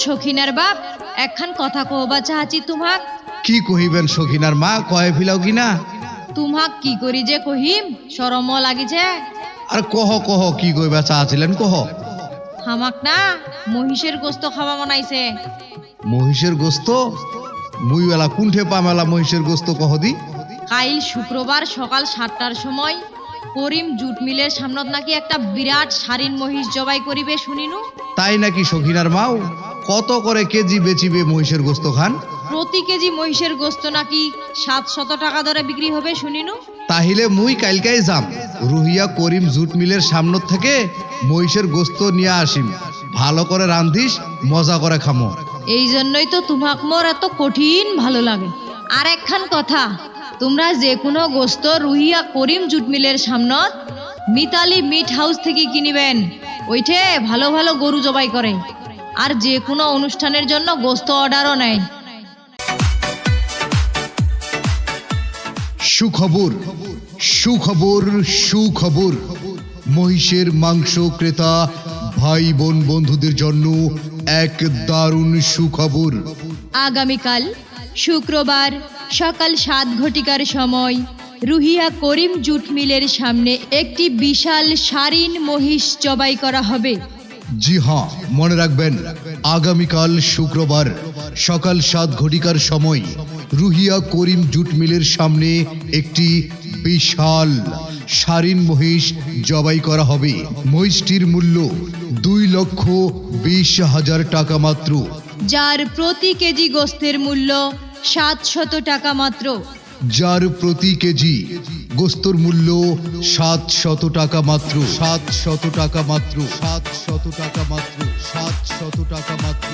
সখিনার বাপ একখান কথা কহবা চাহাচি তোমাক। কি কহিবেন সখিনার মা, কয়ে ফিলাও কিনা? তোমাক কি করি যে কহিম, শরম লাগিছে। আর কহ কহ কি কইবা চাচ্ছিলেন কহ। হামাক না মহিষের গোস্ত খাওয়া মনাইছে। মহিষের গোস্ত? মুই বেলা কুণ্ঠে পামেলা মহিষের গোস্ত কহ দি। কাইল শুক্রবার সকাল 7টার সময় করিম জুট মিলের সামনত নাকি একটা বিরাট সারিন মহিষ জবাই করিবে শুনিনু। তাই নাকি সখিনার মাও? কত করে কেজি বেচিবে মহিষের গোস্ত খান? প্রতি কেজি মহিষের গোস্ত নাকি 700 টাকা দরে বিক্রি হবে শুনিনু। তাহিলে মুই কালকাই যাম, রুহিয়া করিম জুট মিলের সামনে থেকে মহিষের গোস্ত নিয়ে আসিম। ভালো করে রান্ধিস, মজা করে খামো। এই জন্যই তো তোমাক মোর এত কঠিন ভালো লাগে। আর একখান কথা, তোমরা যে কোনো গোস্ত রুহিয়া করিম জুট মিলের সামনত মিতালি মিট হাউস থেকে কিনিবেন। ওইঠে ভালো ভালো গরু জবাই করে, আর যে কোনো অনুষ্ঠানের জন্য গোস্ত অর্ডারও নেয়। সুখবর সুখবর সুখবর, মহিষের মাংস ক্রেতা ভাই বোন বন্ধুদের জন্য এক দারুণ সুখবর। আগামীকাল শুক্রবার সকাল 7 ঘটিকার সময় রুহিয়া করিম জুট মিলের সামনে একটি বিশাল সারিন মহিষ জবাই করা হবে। জি হ্যাঁ, মনে রাখবেন, আগামীকাল শুক্রবার সকাল 7 ঘটিকার সময় রুহিয়া করিম জুট মিলের সামনে একটি বিশাল সারিন মহিষ জবাই করা হবে। মহিষটির মূল্য 2,20,000 টাকা মাত্র, যার প্রতি কেজি গোস্তের মূল্য 700 টাকা মাত্র। যার প্রতি কেজি গোস্তর মূল্য 700 টাকা মাত্র, 700 টাকা মাত্র, 700 টাকা মাত্র, 700 টাকা মাত্র।